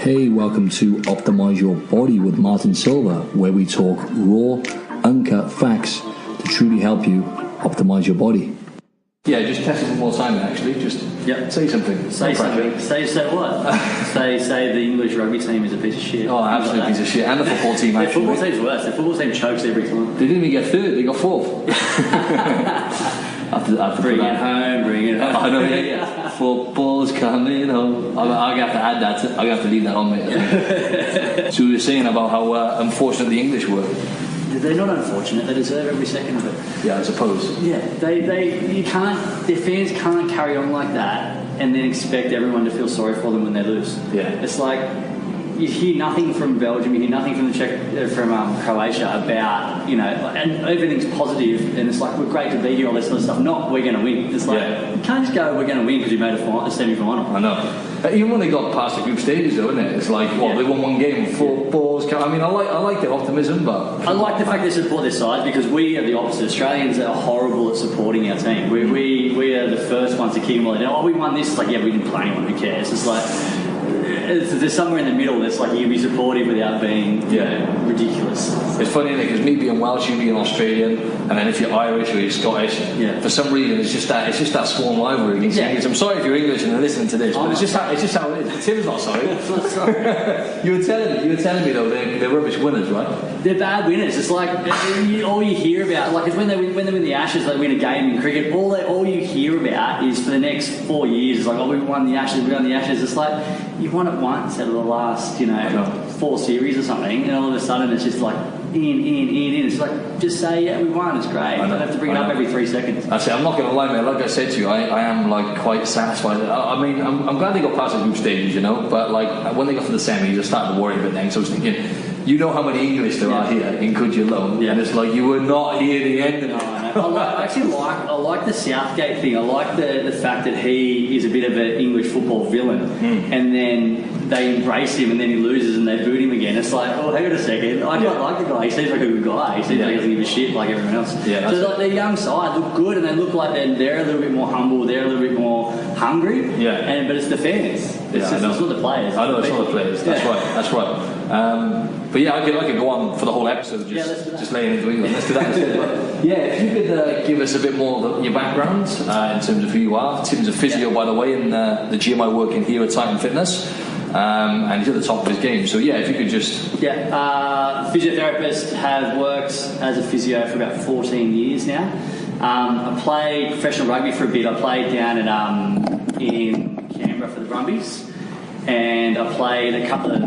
Hey, welcome to Optimise Your Body with Martin Silva, where we talk raw, uncut facts to truly help you optimize your body. Yeah, just test it one more time actually. Just say something. Say something. Say what? say the English rugby team is a piece of shit. Oh, absolute piece of shit. And the football team actually. The football team's worse. The football team chokes every time. They didn't even get third, they got fourth. I have to bring it home. I know, yeah. Football's coming home. I'm gonna have to add that. I'm gonna have to leave that on, mate. So we were saying about how unfortunate the English were. They're not unfortunate. They deserve every second of it. Yeah, I suppose. Yeah, you can't. Their fans can't carry on like that and then expect everyone to feel sorry for them when they lose. Yeah, it's like you hear nothing from Belgium, you hear nothing from Croatia about, and everything's positive, and it's like, we're great to be here, all this sort of stuff. Not we're going to win. It's like, you can't just go, we're going to win because you made a semi-final. I know. Even when they got past the group stages, though, isn't it? It's like, they won one game, four balls. I mean, I like their optimism, but I like the fact they support their side, because we are the opposite. Australians are horrible at supporting our team. We are the first ones to keep them all down. Oh, we won this. It's like, we didn't play anyone. Who cares? It's like, there's somewhere in the middle that's like you can be supportive without being ridiculous. It's funny, isn't it? Because me being Welsh, you being Australian, and then if you're Irish or you're Scottish, for some reason it's just that sworn rivalry against English. I'm sorry if you're English and are listening to this, but it's just how it is. Tim's not sorry. You were telling me though they're rubbish winners, right? They're bad winners. It's like all you hear about, like, it's when they win the Ashes, they win a game in cricket. All you hear about is for the next 4 years. It's like, we won the Ashes. It's like, you won it once out of the last 4 series or something, and all of a sudden it's just like in. It's like, just say we won. It's great. You don't have to bring it up every 3 seconds. I say, I'm not going to lie, mate. Like I said to you, I am like quite satisfied. I mean, I'm glad they got past the group stages, but like when they got to the semis, I started to worry a bit then. So I was thinking, how many English there are here in Kudjalong, and it's like you were not here the end of it. I like the Southgate thing. I like the fact that he is a bit of an English football villain, and then they embrace him, and then he loses, and they boot him again. It's like, hang on a second. I quite like the guy. He seems like a good guy. He seems like he doesn't give a shit like everyone else. Yeah, so like their young side look good, and they look like they're a little bit more humble. They're a little bit more hungry. Yeah. But it's the fans. It's not the players. I know it's not the players. That's right. But I could go on for the whole episode just laying into England. Let's do that instead. If you could give us a bit more of your background in terms of who you are. Tim's a physio, by the way, in the gym I work in here at Titan Fitness, and he's at the top of his game. So if you could just physiotherapist, have worked as a physio for about 14 years now. I played professional rugby for a bit. I played down at in Canberra for the Brumbies, and I played a couple of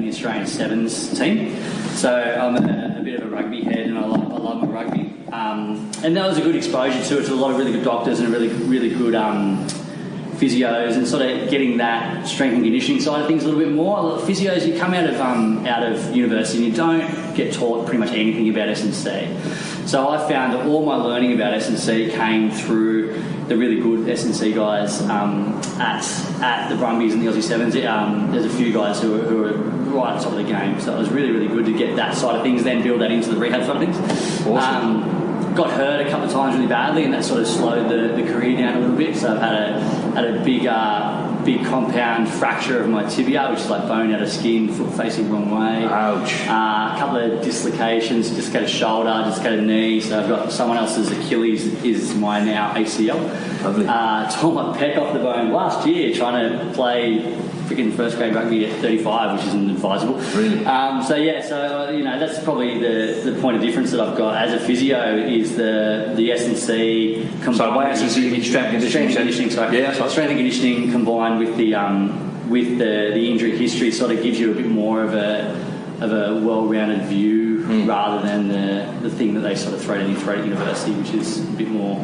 Australian Sevens team, so I'm a bit of a rugby head, and I love my rugby, and that was a good exposure to it, to a lot of really good doctors and really good physios, and sort of getting that strength and conditioning side of things a little bit more. Physios, you come out of university and you don't get taught pretty much anything about S&C, so I found that all my learning about S&C came through the really good S&C guys at the Brumbies and the Aussie Sevens. There's a few guys who are right at the top of the game, so it was really, really good to get that side of things, then build that into the rehab side of things. Awesome. Got hurt a couple of times really badly, and that sort of slowed the career down a little bit. So I've had a big compound fracture of my tibia, which is like bone out of skin, foot facing wrong way. Ouch. A couple of dislocations, dislocated shoulder, dislocated knee. So I've got someone else's Achilles is my now ACL. Lovely. Tore my pec off the bone last year trying to play freaking first grade rugby at 35, which isn't advisable. Really? That's probably the point of difference that I've got as a physio is the S&C. So by S&C you mean strength and conditioning? Sorry. Yeah, that's right. Strength and conditioning combined with the injury history sort of gives you a bit more of a well-rounded view rather than the thing that they sort of throw down your throat at university, which is a bit more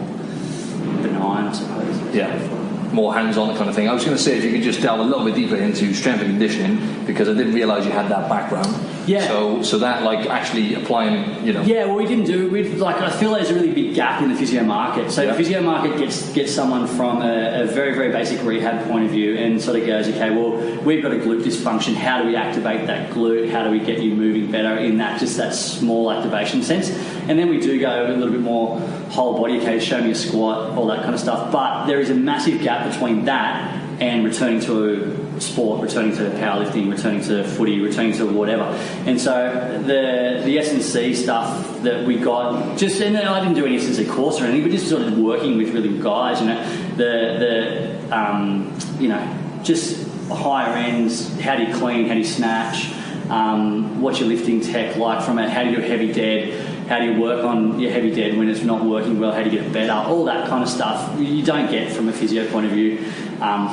benign, I suppose. Yeah. More hands-on kind of thing. I was going to say, if you could just delve a little bit deeper into strength and conditioning, because I didn't realise you had that background. Yeah. So that, like, actually applying, Yeah, well, we didn't do it. I feel there's a really big gap in the physio market. So the physio market gets someone from a very, very basic rehab point of view and sort of goes, okay, well, we've got a glute dysfunction. How do we activate that glute? How do we get you moving better in that small activation sense? And then we do go a little bit more whole body, okay, show me a squat, all that kind of stuff. But there is a massive gap between that and returning to sport, returning to powerlifting, returning to footy, returning to whatever. And so the S&C stuff that we got, and I didn't do any S&C course or anything, but just sort of working with really good guys, just higher ends, how do you clean, how do you snatch, what's your lifting tech like from it, how do you do a heavy dead, how do you work on your heavy dead when it's not working well, how do you get it better, all that kind of stuff you don't get from a physio point of view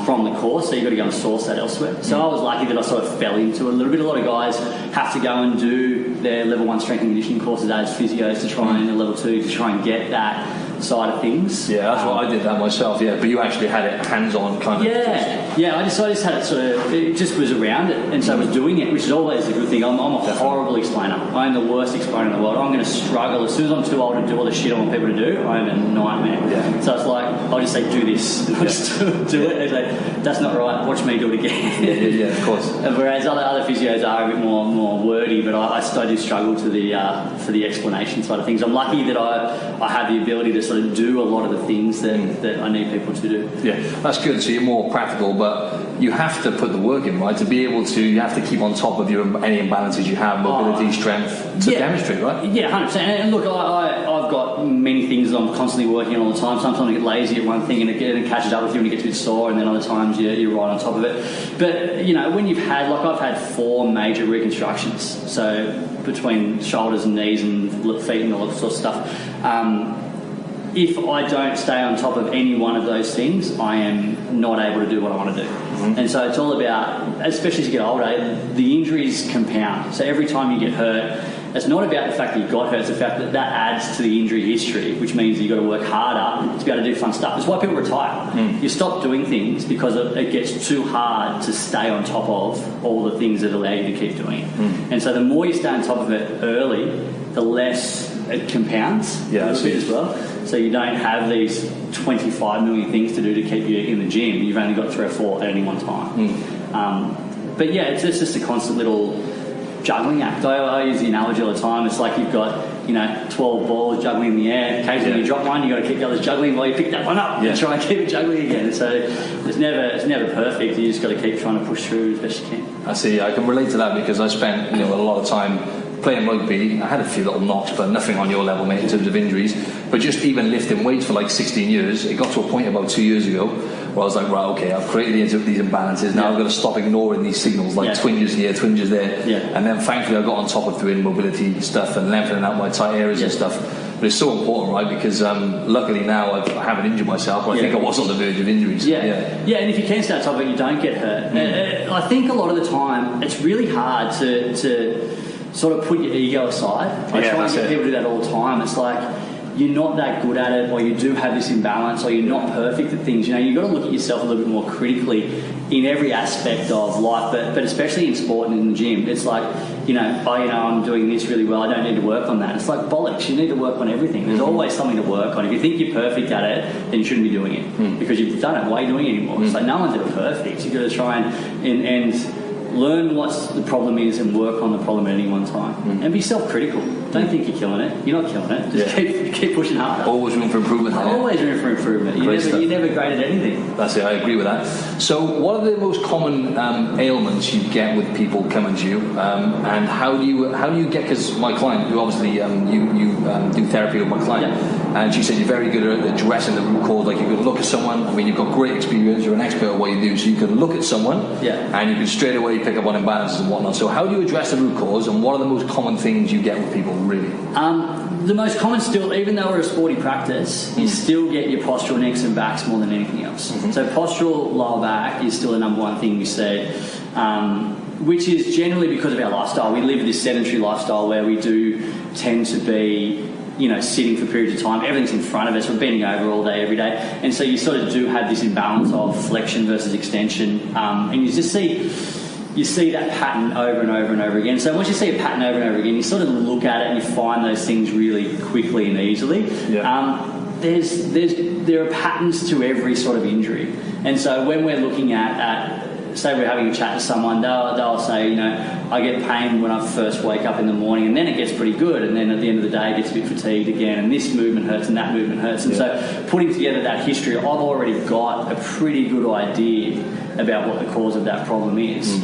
from the course, so you've got to go and source that elsewhere. So I was lucky that I sort of fell into it a little bit. A lot of guys have to go and do their level 1 strength and conditioning courses as physios to try and level 2 to try and get that side of things. Yeah, that's what I did that myself, yeah. But you actually had it hands-on kind of. Yeah, I just had it sort of, it just was around it, and so I was doing it, which is always a good thing. I'm a horrible explainer. I'm the worst explainer in the world. I'm going to struggle. As soon as I'm too old to do all the shit I want people to do, I'm a nightmare. Yeah. So it's like, I'll just say, do this. And I'll just do it. It's like, that's not right. Watch me do it again. Yeah, of course. Whereas other physios are a bit more wordy, but I do struggle for the explanation side of things. I'm lucky that I have the ability to sort of do a lot of the things that I need people to do. Yeah, that's good. So you're more practical, but you have to put the work in, right? To be able to, you have to keep on top of any imbalances you have, mobility, strength, to demonstrate, right? Yeah, 100%. And look, I've got many things I'm constantly working on all the time. Sometimes I get lazy at one thing and it catches up with you when you get a bit sore, and then other times you're right on top of it. But, when you've had, like I've had 4 major reconstructions, so between shoulders and knees and feet and all that sort of stuff, if I don't stay on top of any one of those things, I am not able to do what I want to do. Mm-hmm. And so it's all about, especially as you get older, the injuries compound. So every time you get hurt, it's not about the fact that you got hurt, it's the fact that adds to the injury history, which means you've got to work harder to be able to do fun stuff. That's why people retire. You stop doing things because it gets too hard to stay on top of all the things that allow you to keep doing it. And so the more you stay on top of it early, the less it compounds a little bit as well. So you don't have these 25 million things to do to keep you in the gym. You've only got 3 or 4 at any one time. But yeah, it's just a constant little juggling act. I use the analogy all the time. It's like you've got 12 balls juggling in the air. Occasionally you drop one, you've got to keep the others juggling while you pick that one up and try and keep it juggling again. So it's never perfect. You just got to keep trying to push through as best you can. I see. I can relate to that because I spent a lot of time playing rugby. I had a few little knocks, but nothing on your level, mate, in terms of injuries. But just even lifting weights for like 16 years, it got to a point about 2 years ago where I was like, right, okay, I've created these imbalances. Now I've got to stop ignoring these signals, like twinges here, twinges there. And then thankfully I got on top of doing mobility stuff and lengthening out my tight areas and stuff. But it's so important, right? Because luckily now I haven't injured myself, but I think I was on the verge of injuries. And if you can stay on top of it, you don't get hurt. I think a lot of the time it's really hard to sort of put your ego aside. I try and get people to do that all the time. It's like you're not that good at it, or you do have this imbalance, or you're not perfect at things. You've got to look at yourself a little bit more critically in every aspect of life, but especially in sport and in the gym. It's like, I'm doing this really well, I don't need to work on that. It's like bollocks, you need to work on everything. There's always something to work on. If you think you're perfect at it, then you shouldn't be doing it because you've done it. Why are you doing it anymore? It's like no one's ever perfect. You've got to try and learn what the problem is and work on the problem at any one time. And be self-critical. Don't think you're killing it. You're not killing it. Just keep pushing hard. Always room for improvement. Always room for improvement. You're never great at anything. That's it. I agree with that. So what are the most common ailments you get with people coming to you? And how do you get, because my client, who obviously you do therapy with my client, and she said you're very good at addressing the root cause. Like you can look at someone, I mean, you've got great experience, you're an expert at what you do, so you can look at someone and you can straight away pick up on imbalances and whatnot. So how do you address the root cause, and what are the most common things you get with people, really? The most common still, even though we're a sporty practice, you still get your postural necks and backs more than anything else. So postural lower back is still the number one thing we see, which is generally because of our lifestyle. We live this sedentary lifestyle where we do tend to be sitting for periods of time. Everything's in front of us. We're bending over all day, every day. And so you sort of do have this imbalance of flexion versus extension. And you just see that pattern over and over and over again. So once you see a pattern over and over again, you sort of look at it and you find those things really quickly and easily. There are patterns to every sort of injury. And so when we're looking at say we're having a chat to someone, they'll say, I get pain when I first wake up in the morning, and then it gets pretty good, and then at the end of the day it gets a bit fatigued again, and this movement hurts and that movement hurts. And so putting together that history, I've already got a pretty good idea about what the cause of that problem is,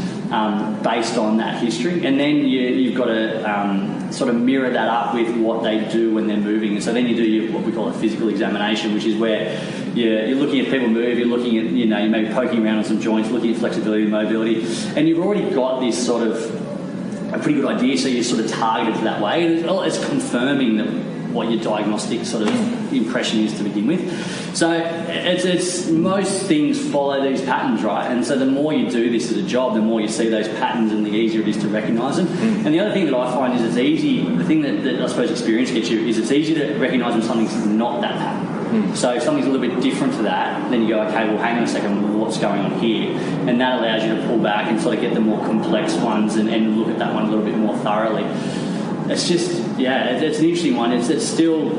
based on that history. And then you've got to sort of mirror that up with what they do when they're moving. And so then you do what we call a physical examination, which is where you're looking at people move, you're looking at, you may be poking around on some joints, looking at flexibility and mobility, and you've already got this sort of a pretty good idea, so you're sort of targeted that way. And it's confirming that what your diagnostic sort of impression is to begin with. So it's most things follow these patterns, right? And so the more you do this as a job, the more you see those patterns and the easier it is to recognise them. And the other thing that I find is it's easy, the thing that I suppose experience gets you, is it's easy to recognise when something's not that pattern. So if something's a little bit different to that, then you go, okay, well, hang on a second, what's going on here? And that allows you to pull back and sort of get the more complex ones and look at that one a little bit more thoroughly. It's just, it's an interesting one. It's still,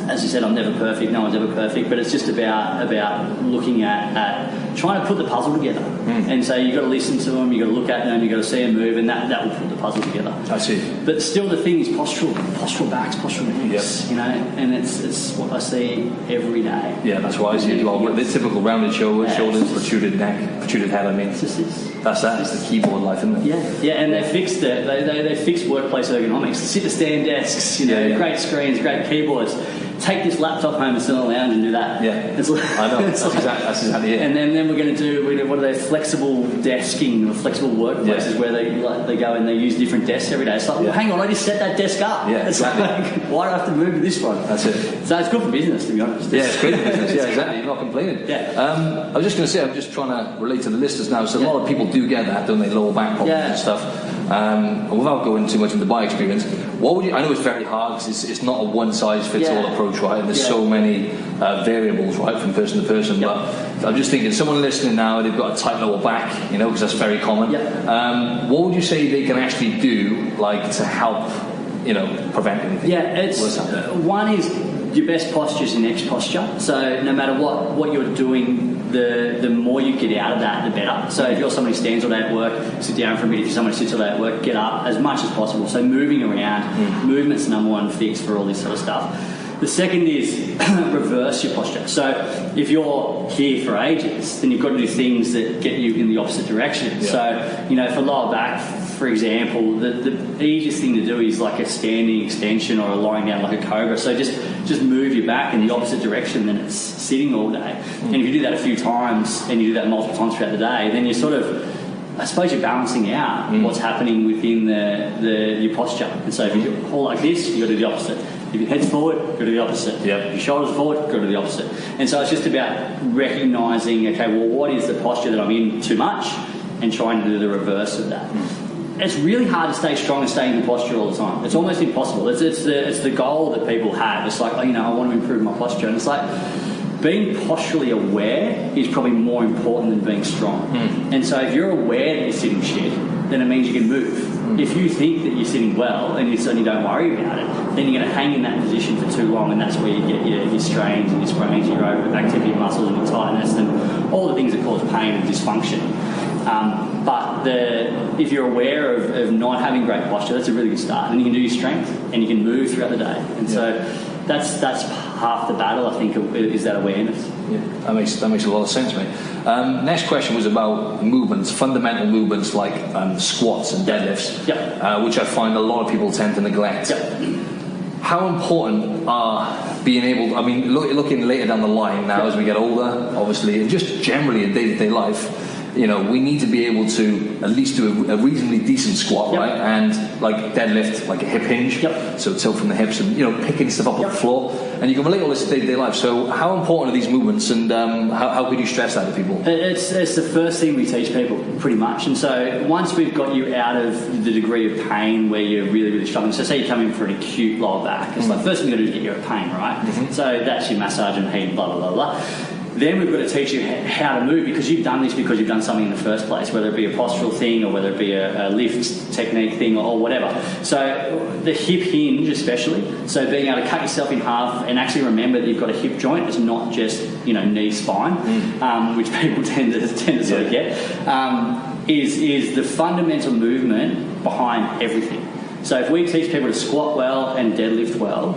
as you said, I'm never perfect. No one's ever perfect. But it's just about looking at trying to put the puzzle together. And so you've got to listen to them, you've got to look at them, you've got to see them move, and that will put the puzzle together. I see. But still, the thing is postural backs, postural necks. And it's what I see every day. Yeah, that's what I see as well. The typical rounded shoulders, protruded neck, protruded head. I mean, it's the keyboard life, isn't it? Yeah, and they fixed it. They fixed workplace ergonomics. Sit to stand desks, great screens, great keyboards. Take this laptop home and sit on the lounge and do that. Yeah, I know. That's exactly it. And then we're going to do, what are they, flexible desking or flexible workplaces where they go and they use different desks every day. It's like, well, hang on, I just set that desk up. Yeah, exactly. Like, why do I have to move to this one? That's it. So it's good for business, to be honest. Yeah, it's great for business. Yeah, exactly. You're not complaining. Yeah. I was just going to say, I'm just trying to relate to the listeners now. So a lot of people do get that, don't they? Lower back problems and stuff. Without going too much into my experience, what would you? I know it's very hard because it's not a one-size-fits-all approach, right? And there's so many variables, right, from person to person. But I'm just thinking, someone listening now, they've got a tight lower back, because that's very common. What would you say they can actually do, like, to help, prevent anything? One is your best posture is your next posture. So no matter what you're doing, the more you get out of that, the better. So if you're somebody who stands all day at work, sit down for a bit. If you're somebody who sits all day at work, get up as much as possible. So moving around, movement's the number one fix for all this sort of stuff. The second is reverse your posture. So if you're here for ages, then you've got to do things that get you in the opposite direction. So, for lower back, for example, the easiest thing to do is like a standing extension or a lying down like a cobra. So just move your back in the opposite direction than it's sitting all day. And if you do that a few times and you do that multiple times throughout the day, then you're sort of, I suppose you're balancing out what's happening within your posture. And so if you hold like this, you've got to do the opposite. If your head's forward, go to the opposite. If your shoulders forward, go to the opposite. And so it's just about recognising, okay, well, what is the posture that I'm in too much, and trying to do the reverse of that. It's really hard to stay strong and stay in the posture all the time. It's almost impossible. It's the goal that people have. It's like, I want to improve my posture. And it's like, being posturally aware is probably more important than being strong. And so if you're aware that you're sitting shit, then it means you can move. If you think that you're sitting well and you certainly don't worry about it, then you're going to hang in that position for too long, and that's where you get your strains and your sprains, your overactivity of your muscles and your tightness and all the things that cause pain and dysfunction. But if you're aware of not having great posture, that's a really good start. And you can do your strength and you can move throughout the day. And so that's half the battle, I think, is that awareness. Yeah, that makes a lot of sense, mate. Next question was about movements, fundamental movements like squats and deadlifts, which I find a lot of people tend to neglect. How important are being able, looking later down the line now as we get older, obviously, and just generally in day-to-day life, we need to be able to at least do a reasonably decent squat, right? And like deadlift, like a hip hinge, so tilt from the hips and, picking stuff up off the floor. And you can relate all this to day-to-day life. So how important are these movements, and how could you stress that to people? It's the first thing we teach people, pretty much. And so once we've got you out of the degree of pain where you're really, really struggling, so say you come in for an acute lower back, it's like first thing you've got to do is get you out of pain, right? So that's your massage and heat, blah, blah, blah, blah. Then we've got to teach you how to move, because you've done this because you've done something in the first place, whether it be a postural thing or whether it be a lift technique thing or whatever. So the hip hinge especially, so being able to cut yourself in half and actually remember that you've got a hip joint. It's not just, knee spine, which people tend to sort of get, is the fundamental movement behind everything. So if we teach people to squat well and deadlift well,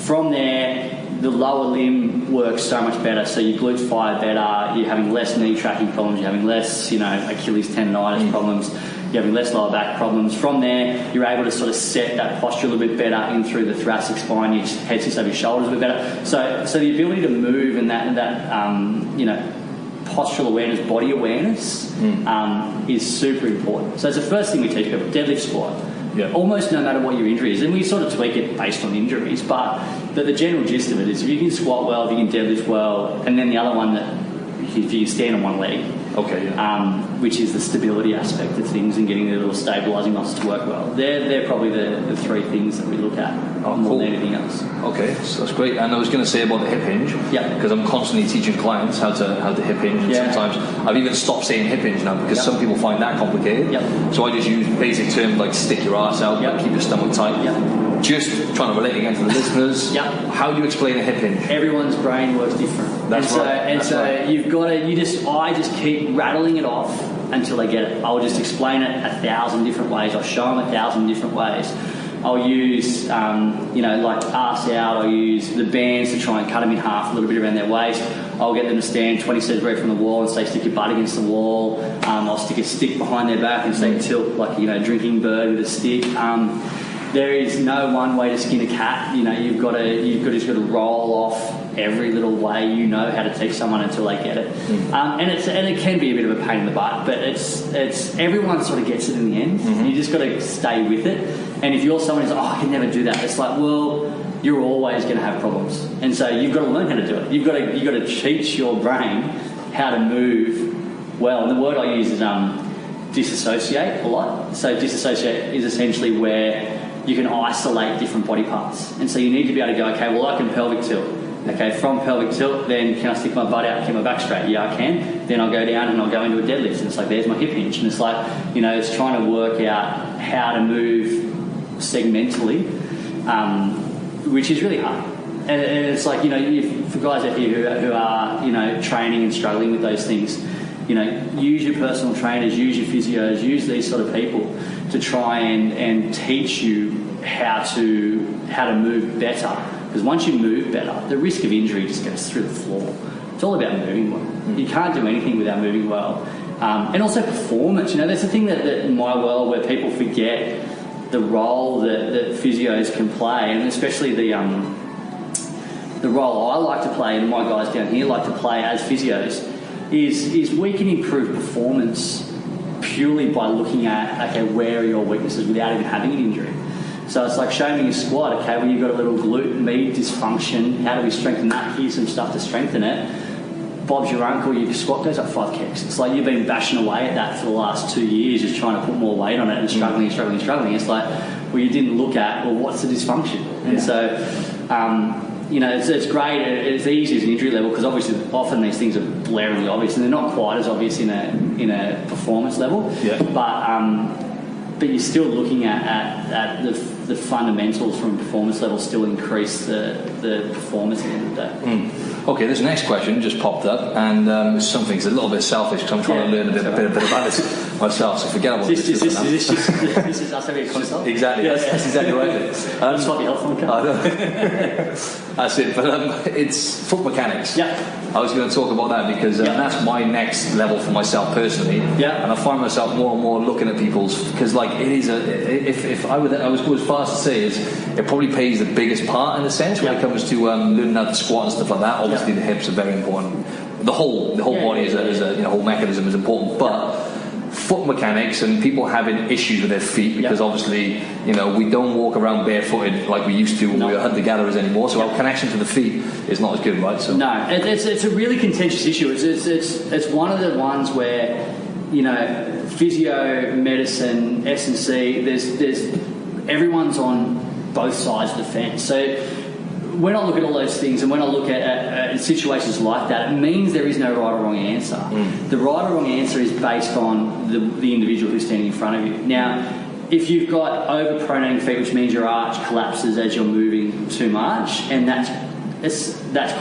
from there the lower limb works so much better. So your glutes fire better, you're having less knee tracking problems, you're having less, Achilles tendonitis problems, you're having less lower back problems. From there, you're able to sort of set that posture a little bit better in through the thoracic spine, your head sits over your shoulders a bit better. So the ability to move and that postural awareness, body awareness is super important. So it's the first thing we teach people, deadlift squat. Yeah. Almost no matter what your injury is, and we sort of tweak it based on injuries, but the general gist of it is if you can squat well, if you can deadlift well, and then the other one that if you stand on one leg, which is the stability aspect of things and getting the little stabilising muscles to work well. They're probably the three things that we look at more than anything else. Okay, so that's great. And I was going to say about the hip hinge, because I'm constantly teaching clients how to hip hinge, and sometimes I've even stopped saying hip hinge now because some people find that complicated. So I just use basic terms like stick your ass out, keep your stomach tight. Just trying to relate again to the listeners. How do you explain a hip hinge? Everyone's brain works different. That's right. You've got to. I just keep rattling it off until they get it. I'll just explain it 1,000 different ways. I'll show them 1,000 different ways. I'll use, like arse out. I'll use the bands to try and cut them in half a little bit around their waist. I'll get them to stand 20 centimetres from the wall and say stick your butt against the wall. I'll stick a stick behind their back and say tilt like drinking bird with a stick. There is no one way to skin a cat. You've just got to roll off every little way how to teach someone until they get it. And it can be a bit of a pain in the butt, but it's everyone sort of gets it in the end. You just got to stay with it. And if you're someone who's like, I can never do that, it's like, well, you're always going to have problems. And so you've got to learn how to do it. You've got to teach your brain how to move well. And the word I use is disassociate a lot. So disassociate is essentially where you can isolate different body parts. And so you need to be able to go, okay, well, I can pelvic tilt. Okay, from pelvic tilt, then can I stick my butt out and keep my back straight? Yeah, I can. Then I'll go down and I'll go into a deadlift. And it's like, there's my hip hinge. And it's like, it's trying to work out how to move segmentally, which is really hard. And it's like, for guys out here who are, training and struggling with those things, use your personal trainers, use your physios, use these sort of people to try and teach you how to move better. Because once you move better, the risk of injury just goes through the floor. It's all about moving well. You can't do anything without moving well. And also performance. There's a thing that in my world where people forget the role that physios can play, and especially the role I like to play and my guys down here like to play as physios is we can improve performance purely by looking at, okay, where are your weaknesses without even having an injury. So it's like showing you a squat, okay, well, you've got a little glute med dysfunction, how do we strengthen that? Here's some stuff to strengthen it. Bob's your uncle, your squat goes up 5 kicks. It's like you've been bashing away at that for the last 2 years, just trying to put more weight on it and struggling. It's like, well, you didn't look at, well, what's the dysfunction? And so, it's great. It's easy as an injury level because obviously often these things are blaringly obvious and they're not quite as obvious in a performance level. But you're still looking at the fundamentals from performance level still increase the performance at the end of the day. Okay, this next question just popped up, and something's a little bit selfish because I'm trying to learn a bit about this myself. So forget about this. This is us having a consult. Exactly. That's exactly right. This might be helpful. That's it. But it's foot mechanics. I was going to talk about that because that's my next level for myself personally. And I find myself more and more looking at people's because it is if I was going as far as to say is it probably plays the biggest part in a sense when it comes to learning how to squat and stuff like that. Obviously, the hips are very important. The whole body is a whole mechanism is important, but foot mechanics and people having issues with their feet because obviously we don't walk around barefooted like we used to when we were hunter-gatherers anymore, so our connection to the feet is not as good, right? So no, it's a really contentious issue. It's one of the ones where physio, medicine, S&C, there's everyone's on both sides of the fence. So when I look at all those things and when I look at situations like that, it means there is no right or wrong answer. The right or wrong answer is based on the individual who's standing in front of you. Now, if you've got overpronating feet, which means your arch collapses as you're moving too much, and that's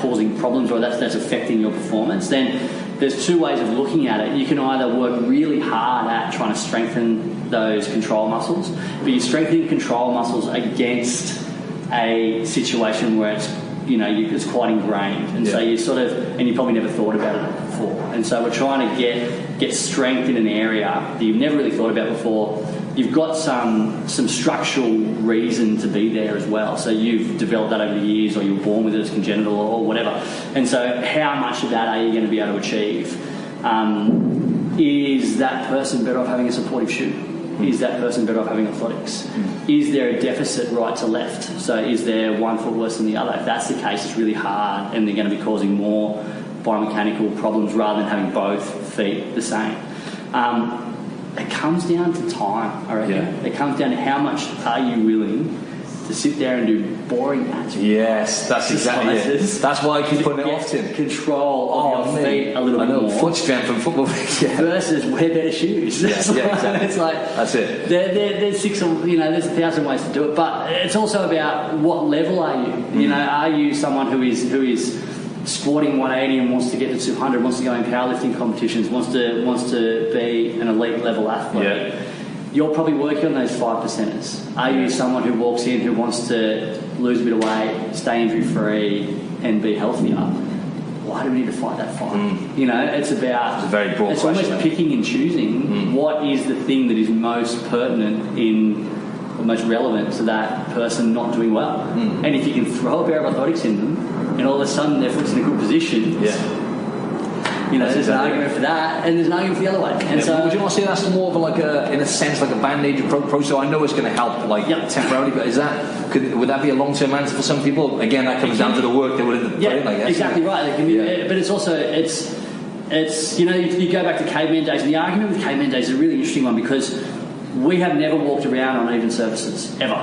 causing problems, or that's affecting your performance, then there's two ways of looking at it. You can either work really hard at trying to strengthen those control muscles, but you're strengthening control muscles against a situation where it's quite ingrained, and so you and you probably never thought about it before. And so we're trying to get strength in an area that you've never really thought about before. You've got some structural reason to be there as well. So you've developed that over the years, or you were born with it as congenital, or whatever. And so how much of that are you going to be able to achieve? Is that person better off having a supportive shoe? Is that person better off having orthotics? Is there a deficit right to left? So is there one foot worse than the other? If that's the case, it's really hard, and they're going to be causing more biomechanical problems rather than having both feet the same. It comes down to time, I reckon. Yeah. It comes down to how much are you willing to sit there and do boring Yes, that's exactly it. That's why I keep putting it off, Tim. Control of your feet a little bit more. Foot strength and football. Versus wear better shoes. Exactly. It's like that's it. There's 1,000 ways to do it, but it's also about what level are you. Are you someone who is squatting 180 and wants to get to 200, wants to go in powerlifting competitions, wants to be an elite level athlete? Yeah. You're probably working on those 5%ers. Are you someone who walks in who wants to lose a bit of weight, stay injury free, and be healthier? Why do we need to fight that fight? It's about. It's a very broad question. It's almost picking and choosing what is the thing that is most pertinent or most relevant to that person not doing well. And if you can throw a pair of orthotics in them, and all of a sudden their foot's in a good position. There's an argument for that, and there's an argument for the other way. And so, would you not say that's more of in a sense, like a band-aid approach? So I know it's going to help, temporarily, but would that be a long-term answer for some people? Again, that comes down to the work they would put in, I guess. Exactly right. But it's also it's you go back to caveman days, and the argument with caveman days is a really interesting one because we have never walked around on even surfaces, ever.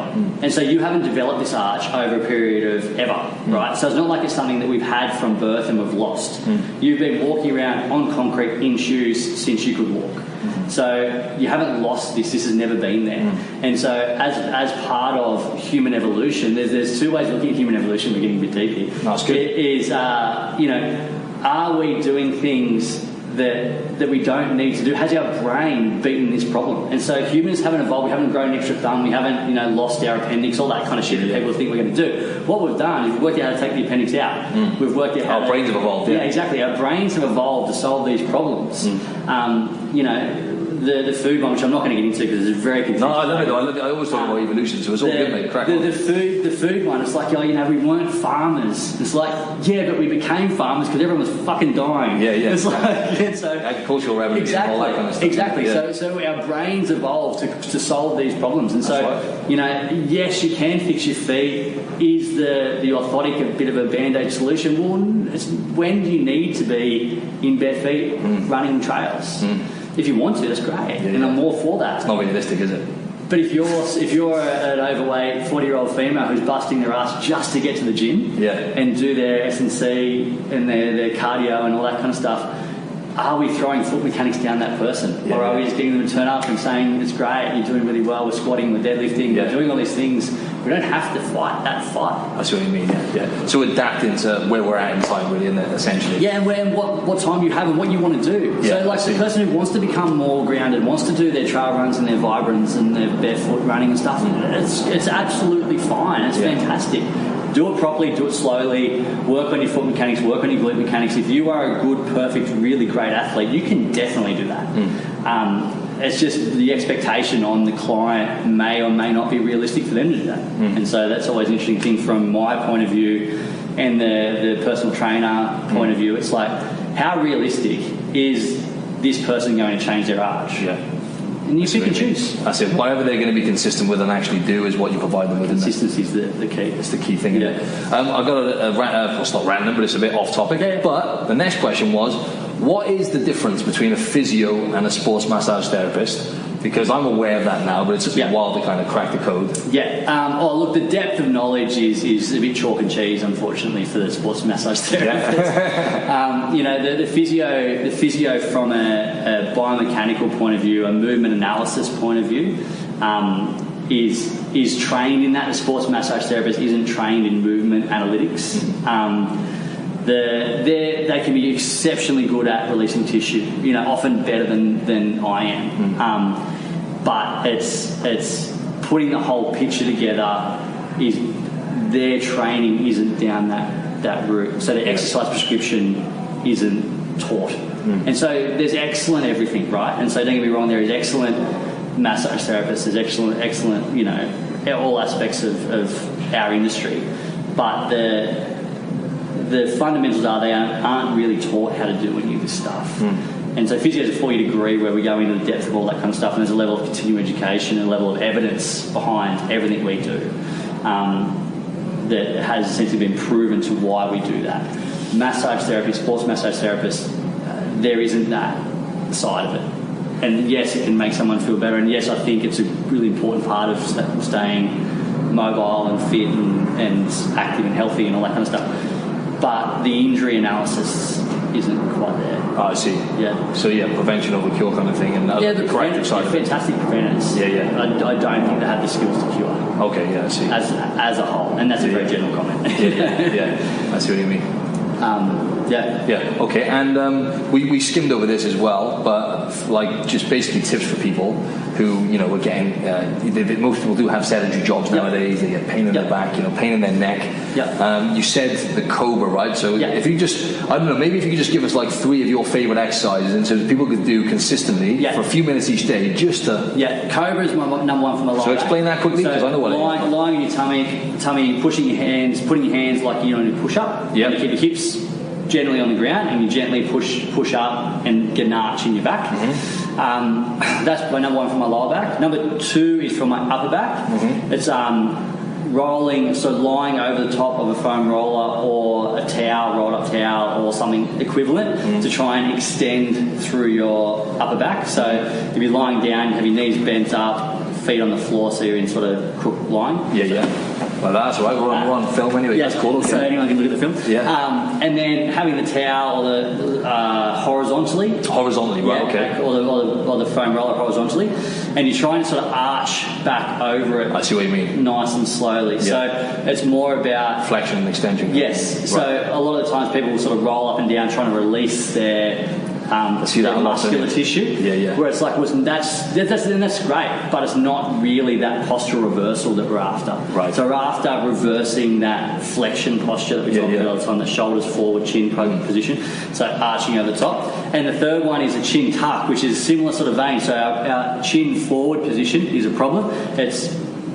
And so you haven't developed this arch over a period of ever, right? So it's not like it's something that we've had from birth and we've lost. You've been walking around on concrete in shoes since you could walk. So you haven't lost this has never been there. And so as part of human evolution, there's two ways of looking at human evolution. We're getting a bit deep here. That's good. It is, are we doing things that we don't need to do? Has our brain beaten this problem? And so humans haven't evolved, we haven't grown an extra thumb, we haven't lost our appendix, all that kind of shit that people think we're going to do. What we've done is we've worked out how to take the appendix out. We've worked out how our brains have evolved. Yeah, exactly. Our brains have evolved to solve these problems. The food one, which I'm not going to get into because it's very confusing. No, I love it. I always talk about evolution, so it's all good, mate. Crack on. The food one, it's like, we weren't farmers. It's like, but we became farmers because everyone was fucking dying. Yeah. It's so agricultural revolution, all that kind of stuff. Exactly. Yeah. So our brains evolved to solve these problems, and yes, you can fix your feet. Is the orthotic a bit of a band-aid solution? Well, it's when do you need to be in bare feet running trails? If you want to, that's great, and I'm all for that. It's not realistic, is it? But if you're an overweight 40-year-old female who's busting their ass just to get to the gym and do their S&C and their cardio and all that kind of stuff, are we throwing foot mechanics down that person? Or are we just getting them to turn up and saying, it's great, you're doing really well, we're squatting, we're deadlifting, we're doing all these things. We don't have to fight that fight. That's what you mean, yeah. So adapting to where we're at in time, really, isn't it, essentially? Yeah, and what time you have and what you want to do. Yeah, so the person who wants to become more grounded, wants to do their trail runs and their vibrants and their barefoot running and stuff, it's absolutely fine. It's fantastic. Do it properly, do it slowly, work on your foot mechanics, work on your glute mechanics. If you are a good, perfect, really great athlete, you can definitely do that. It's just the expectation on the client may or may not be realistic for them to do that. And so that's always an interesting thing from my point of view and the personal trainer point of view. It's like, how realistic is this person going to change their arch? Yeah. And you pick and choose. That's it. Whatever they're going to be consistent with and actually do is what you provide them with. Consistency is the key. It's the key thing. Yeah. I've got it's not random, but it's a bit off topic. Yeah. But the next question was, what is the difference between a physio and a sports massage therapist? Because I'm aware of that now, but it took me a while to kind of crack the code. Yeah. Look, the depth of knowledge is a bit chalk and cheese, unfortunately, for the sports massage therapist. The physio from a biomechanical point of view, a movement analysis point of view, is trained in that. The sports massage therapist isn't trained in movement analytics. They can be exceptionally good at releasing tissue, often better than I am. But it's putting the whole picture together. Their training isn't down that route, so the exercise prescription isn't taught. And so there's excellent everything, right? And so don't get me wrong, there is excellent massage therapists, there's excellent, all aspects of our industry, but the fundamentals they aren't really taught how to do any of this stuff. And so physio is a 4-year degree where we go into the depth of all that kind of stuff, and there's a level of continuing education and a level of evidence behind everything we do that has essentially been proven to why we do that. Massage therapy, sports massage therapists, there isn't that side of it. And yes, it can make someone feel better, and yes, I think it's a really important part of staying mobile and fit and active and healthy and all that kind of stuff. But the injury analysis isn't quite there. Oh, I see. Yeah. So prevention over cure kind of thing, and the corrective side. Fantastic preventers. Yeah. I don't think they have the skills to cure. Okay, I see. As a whole, and that's a very general comment. Yeah. I see what you mean. Yeah. Okay. And we skimmed over this as well, but just basically tips for people who are getting. Most people do have sedentary jobs nowadays. They get pain in their back, pain in their neck. You said the Cobra, right? So if you maybe if you could just give us 3 of your favorite exercises, and so people could do consistently for a few minutes each day, just to. Cobra is my number one for my life. So explain that quickly, because I know what it is. Lying on your tummy, putting your hands like you're in a push-up. Yeah. You keep your hips generally on the ground, and you gently push up and get an arch in your back. That's my number one for my lower back. Number 2 is for my upper back. It's rolling, so lying over the top of a foam roller or a towel, rolled up towel or something equivalent to try and extend through your upper back. So you'll be lying down, you have your knees bent up, feet on the floor, so you're in sort of crook lying. Well, that's all right. We're on film anyway. That's cool. So anyone can look at the film. And then having the towel horizontally. Horizontally, right? Okay. Or the foam roller horizontally, and you're trying to sort of arch back over it. I see what you mean. Nice and slowly. So it's more about flexion and extension. Yes. So a lot of the times people will sort of roll up and down trying to release their muscular tissue. Where it's that's great, but it's not really that posture reversal that we're after. Right. So we're after reversing that flexion posture that we talk about all the time, the shoulders forward, chin position. So arching over the top. And the third one is a chin tuck, which is a similar sort of vein. So our chin forward position is a problem. It's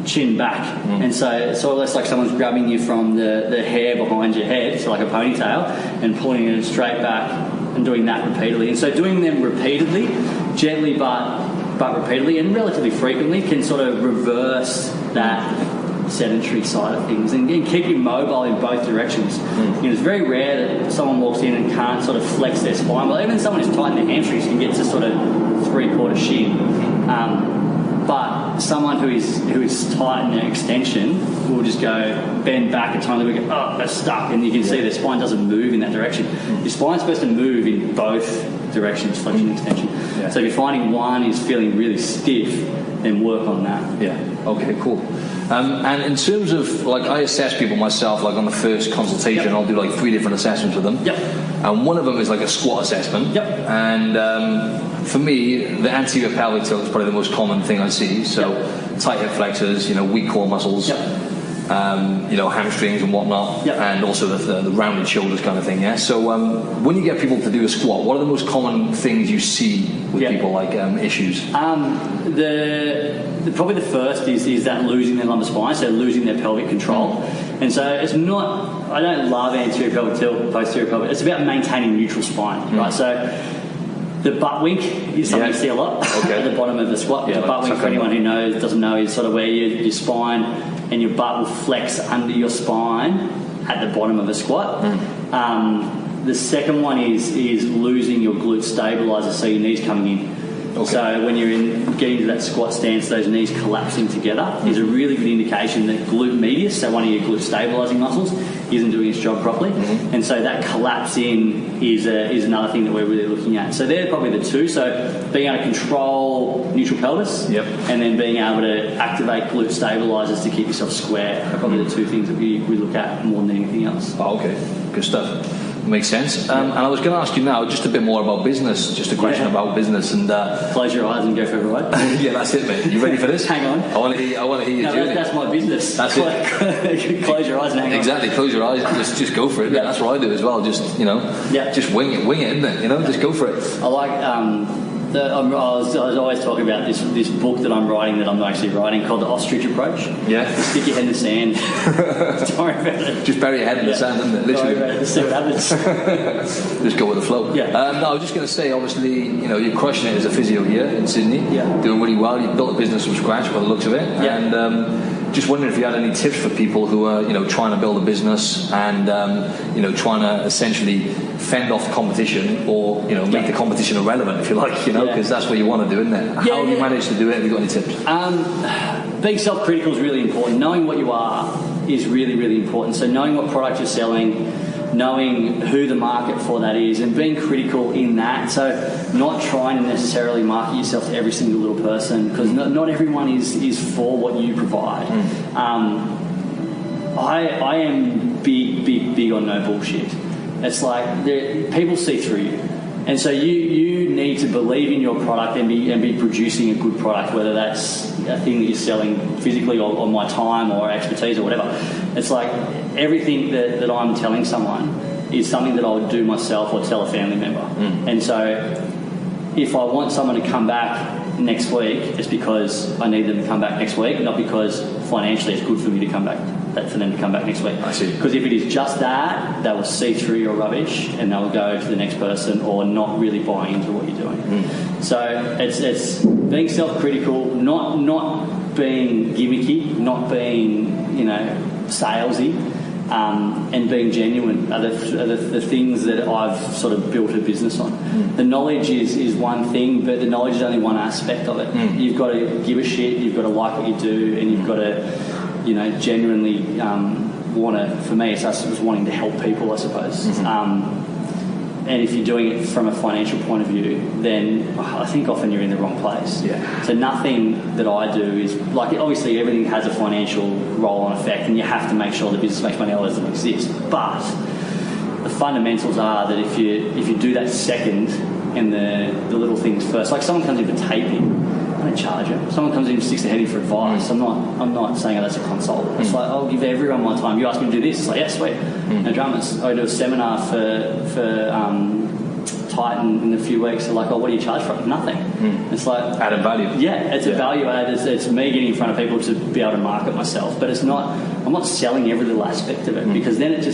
chin back, and so it's sort of less like someone's grabbing you from the hair behind your head, so like a ponytail, and pulling it straight back and doing that repeatedly. And so doing them repeatedly, gently but repeatedly and relatively frequently, can sort of reverse that sedentary side of things and keep you mobile in both directions. It's very rare that someone walks in and can't sort of flex their spine. Well, even someone who's tight in their hamstrings can get to sort of 3/4 shin. But someone who is tight in their extension will just go bend back at times. We go, they're stuck, and you can see their spine doesn't move in that direction. Your spine's supposed to move in both directions, flexion and extension. So if you're finding one is feeling really stiff, then work on that. Okay, cool. And in terms of I assess people myself, on the first consultation, I'll do 3 different assessments with them. And one of them is a squat assessment. And for me, the anterior pelvic tilt is probably the most common thing I see. So tight hip flexors, weak core muscles, hamstrings and whatnot, and also the rounded shoulders kind of thing. So when you get people to do a squat, what are the most common things you see with people, issues? Probably the first is that losing their lumbar spine, so losing their pelvic control. And so it's not, I don't love anterior pelvic tilt, posterior pelvic. It's about maintaining neutral spine, right? So the butt wink is something you see a lot at the bottom of the squat. The butt wink, for anyone who doesn't know, is sort of where your spine and your butt will flex under your spine at the bottom of a squat. The second one is losing your glute stabilizer, so your knees coming in. Okay. So when you're getting to that squat stance, those knees collapsing together is a really good indication that glute medius, so one of your glute stabilising muscles, isn't doing its job properly. And so that collapse in is another thing that we're really looking at. So they're probably the two. So being able to control neutral pelvis, and then being able to activate glute stabilisers to keep yourself square are probably the two things that we look at more than anything else. Oh, okay. Good stuff. Makes sense. And I was going to ask you now just a bit more about business, just a question about business. And close your eyes and go for a ride. Yeah, that's it, mate. You ready for this? Hang on. I want to hear your journey. That's my business. That's it. Close your eyes and hang on. Exactly. Close your eyes. Just go for it. Yeah. That's what I do as well. Just just wing it, isn't it? Just go for it. I like. I was always talking about this book that I'm writing that I'm not actually writing called The Ostrich Approach. Yeah. Just stick your head in the sand. Don't worry about it. Just bury your head in the sand, isn't it? Literally. Don't worry about it. See what happens. Just go with the flow. Yeah. No, I was just going to say, obviously, you're crushing it as a physio here in Sydney. Yeah. Doing really well. You've built a business from scratch by the looks of it. Yeah. And just wondering if you had any tips for people who are, trying to build a business and, trying to essentially fend off the competition or, make the competition irrelevant, if you like, because that's what you want to do, isn't it? How have you managed to do it? Have you got any tips? Being self-critical is really important. Knowing what you are is really, really important. So knowing what product you're selling, knowing who the market for that is, and being critical in that. So not trying to necessarily market yourself to every single little person, because not everyone is for what you provide. I am big on no bullshit. It's like people see through you, and so you need to believe in your product and be producing a good product, whether that's a thing that you're selling physically or my time or expertise or whatever. It's like everything that I'm telling someone is something that I would do myself or tell a family member. And so if I want someone to come back next week, it's because I need them to come back next week, not because financially it's good for me to come back, for them to come back next week. I see. Because if it is just that, they will see through your rubbish and they'll go to the next person or not really buy into what you're doing. So it's being self-critical, not being gimmicky, not being salesy. And being genuine are the things that I've sort of built a business on. The knowledge is one thing, but the knowledge is only one aspect of it. You've got to give a shit, you've got to like what you do, and you've got to, genuinely want to, for me, it's just wanting to help people, I suppose. And if you're doing it from a financial point of view, then I think often you're in the wrong place. Yeah. So nothing that I do is, like, obviously everything has a financial roll-on effect and you have to make sure the business makes money, otherwise it doesn't exist. But the fundamentals are that if you do that second and the little things first, like someone comes in for taping, I don't charge them. Someone comes in and sticks their head in for advice. I'm not saying that's a consult. It's like, I'll give everyone my time. You ask me to do this, it's like, yeah, sweet. No dramas. I do a seminar for Titan in a few weeks. They're like, oh, what do you charge for it? Nothing. It's like added value. Yeah, it's a value add. It's me getting in front of people to be able to market myself. But it's not. I'm not selling every little aspect of it because then it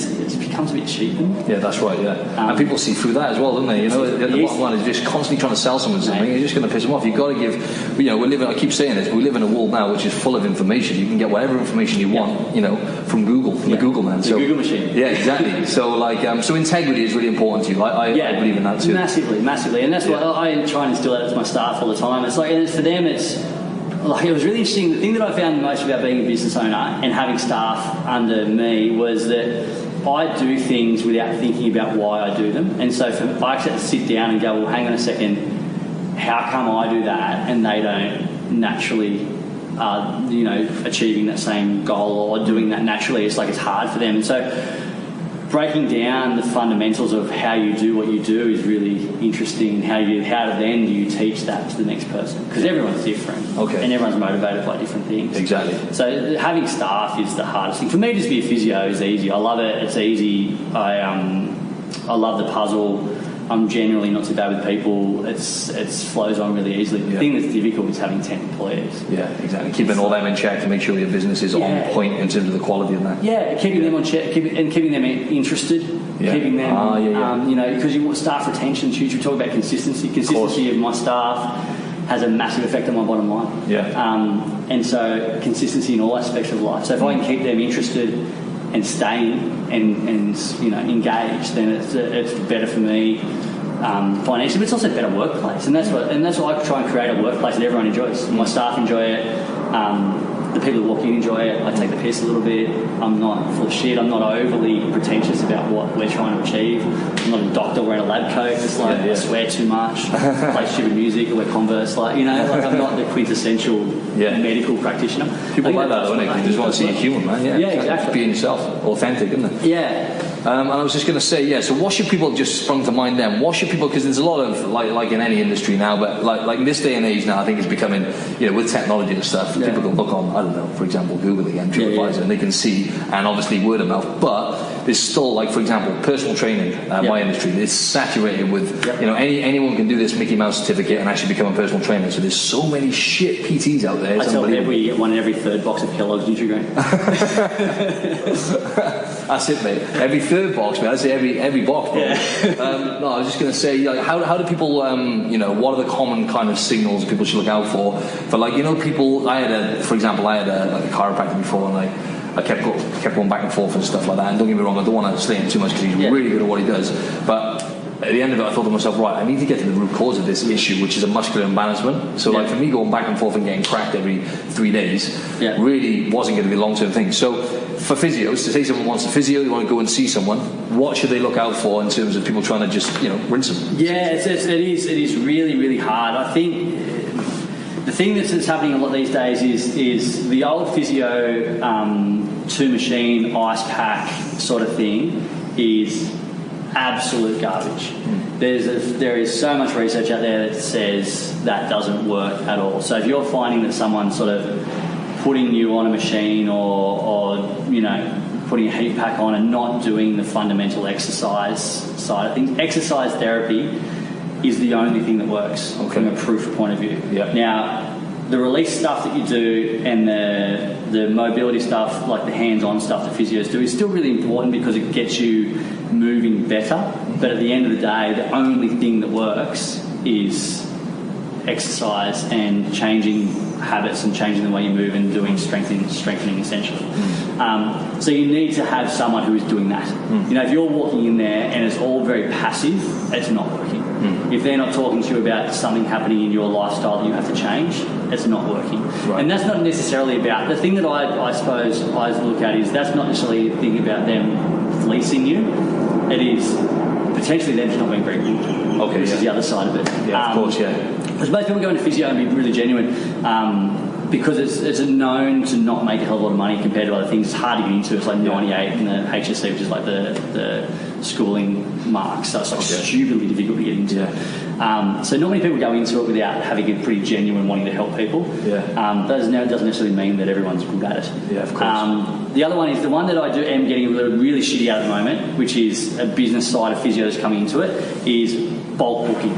becomes a bit cheap. Yeah, that's right. Yeah, and people see through that as well, don't they? The bottom line is just constantly trying to sell someone something. You're just going to piss them off. You've got to give. We live. I keep saying this. We live in a world now which is full of information. You can get whatever information you want. From Google, from the Google man. The Google machine. Yeah, exactly. So so integrity is really important to you. I believe in that too. Massively, and that's why I try and instill that to my staff all the time. It's like, and for them, it's like, it was really interesting. The thing that I found most about being a business owner and having staff under me was that I do things without thinking about why I do them. And so I actually have to sit down and go, well, hang on a second, how come I do that and they don't naturally achieving that same goal or doing that naturally? It's like it's hard for them. And so breaking down the fundamentals of how you do what you do is really interesting, and how then do you teach that to the next person, because everyone's different, and everyone's motivated by different things. Exactly. So having staff is the hardest thing for me. Just be a physio is easy. I love it. It's easy. I love the puzzle. I'm generally not too bad with people. It flows on really easily. The thing that's difficult is having 10 employees. Yeah, exactly. Keeping all them in check to make sure your business is on point in terms of the quality of that. Yeah, keeping them on check and keeping them interested. Yeah. Keeping them, because you want staff retention. We talk about consistency. Consistency of my staff has a massive effect on my bottom line. Yeah. And so consistency in all aspects of life. So if I can keep them interested and staying and engaged, then it's better for me. financially, but it's also a better workplace, and that's what I try and create, a workplace that everyone enjoys. My staff enjoy it. The people who walk in enjoy it. I take the piss a little bit. I'm not full of shit. I'm not overly pretentious about what we're trying to achieve. I'm not a doctor wearing a lab coat. It's like I swear too much, play stupid music, or wear Converse. I'm not the quintessential medical practitioner. People like that, don't they? They just want to see a human, man. Yeah, exactly. Just being yourself, authentic, isn't it? Yeah. And I was just going to say, so what should people, just sprung to mind then, what should people, because there's a lot of, like in any industry now, but like in this day and age now, I think it's becoming, with technology and stuff, people can look on, I don't know, for example, Google again, TripAdvisor, and they can see, and obviously word of mouth, but there's still, like, for example, personal training, my industry, it's saturated with, anyone can do this Mickey Mouse certificate and actually become a personal trainer, so there's so many shit PTs out there. I tell every third box of Kellogg's Nutrigrain. That's it, mate. Every third box, mate. I'd say every box, bro. No, I was just going to say, how do people, what are the common kind of signals people should look out for? People, I had a chiropractor before, and I kept going back and forth and stuff like that. And don't get me wrong, I don't want to slay him too much because he's really good at what he does. But at the end of it, I thought to myself, right, I need to get to the root cause of this issue, which is a muscular imbalancement. So, for me, going back and forth and getting cracked every 3 days really wasn't going to be a long-term thing. So, for physios, to say someone wants a physio, they want to go and see someone, what should they look out for in terms of people trying to just, rinse them? Yeah, it is really, really hard. I think the thing that's happening a lot these days is the old physio two-machine ice pack sort of thing is absolute garbage. There is so much research out there that says that doesn't work at all. So if you're finding that someone's sort of putting you on a machine or putting a heat pack on and not doing the fundamental exercise side of things, exercise therapy is the only thing that works from a proof point of view. Now, the release stuff that you do and the mobility stuff, like the hands-on stuff that physios do, is still really important because it gets you moving better. But at the end of the day, the only thing that works is exercise and changing habits and changing the way you move and doing strengthening essentially. So you need to have someone who is doing that. If you're walking in there and it's all very passive, it's not working. If they're not talking to you about something happening in your lifestyle that you have to change, it's not working. Right. And that's not necessarily about, the thing that I suppose I look at is that's not necessarily a thing about them fleecing you. It is potentially them just not being very good. Okay, this is the other side of it. Yeah, of course, Because most people go into physio and be really genuine because it's known to not make a hell of a lot of money compared to other things. It's hard to get into. It's like 98 in the HSC, which is like the schooling marks. So it's like stupidly difficult to get into. So not many people go into it without having a pretty genuine wanting to help people. That doesn't necessarily mean that everyone's good at it. Yeah, of course. The other one is the one that am getting really shitty at the moment, which is a business side of physio that's coming into it, is bulk booking.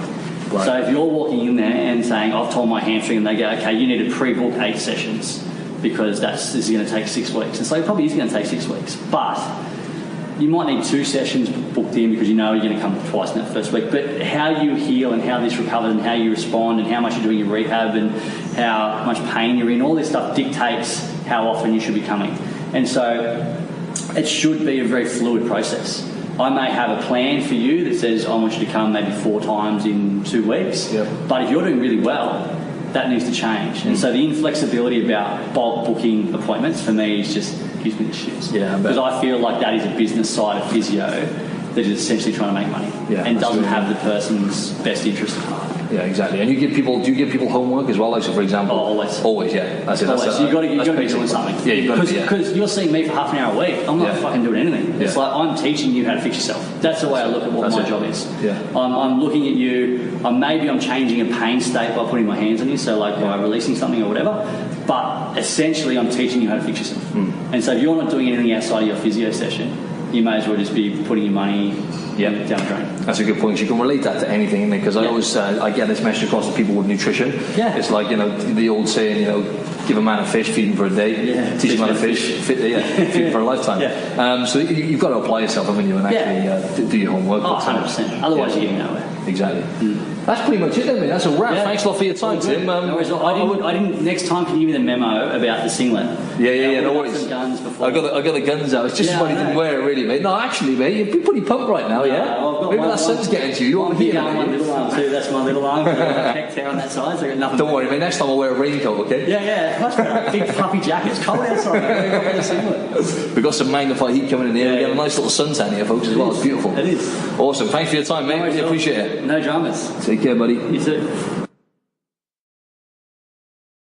Right. So if you're walking in there and saying, I've torn my hamstring, and they go, okay, you need to pre-book 8 sessions because this is going to take 6 weeks. And so it probably is going to take 6 weeks. But you might need 2 sessions booked in because you know you're going to come twice in that first week. But how you heal and how this recovers and how you respond and how much you're doing your rehab and how much pain you're in, all this stuff dictates how often you should be coming. And so it should be a very fluid process. I may have a plan for you that says I want you to come maybe 4 times in 2 weeks, but if you're doing really well, that needs to change. And so the inflexibility about bulk booking appointments for me is just gives me the shits. Because I feel like that is a business side of physio that is essentially trying to make money and doesn't have the person's best interest at heart. Yeah, exactly. And do you give people homework as well? Like, so for example, always, yeah. That's it. Always. So you've got to be doing something. Yeah, you've got to be. Because you're seeing me for half an hour a week. I'm not fucking doing anything. It's like I'm teaching you how to fix yourself. That's the way I look at what my job is. I'm looking at you. Maybe I'm changing a pain state by putting my hands on you, so like by releasing something or whatever. But essentially, I'm teaching you how to fix yourself. And so if you're not doing anything outside of your physio session, you may as well just be putting your money down the drain. That's a good point. You can relate that to anything, because I always I get this message across to people with nutrition. It's like, the old saying, give a man a fish, feed him for a day. Teach a man a fish, feed him for a lifetime. So you've got to apply yourself, haven't you, and actually do your homework. 100%. Otherwise you're getting nowhere. Exactly. That's pretty much it then, mate. That's a wrap. Thanks a lot for your time, Tim. No worries. I didn't. Next time, can you give me the memo about the singlet? Yeah. No worries. Some guns before. I got the guns out. It's just why you didn't wear it, really, mate. No, actually, mate, you'd be pretty pumped right now, Maybe that sun's getting to you. You want to hear that? One little arm too. That's my little arm. Peck tear on that side. So I got nothing. Don't worry, mate. Next time I'll wear a raincoat, okay? Yeah. Much better. Big fluffy jacket. It's cold outside. Wear the singlet. We've got some magnified heat coming in here. We have a nice little suntan here, folks, as well. It's beautiful. It is. Awesome. Thanks for your time, mate. Really appreciate it. No dramas. Take care, buddy. You too.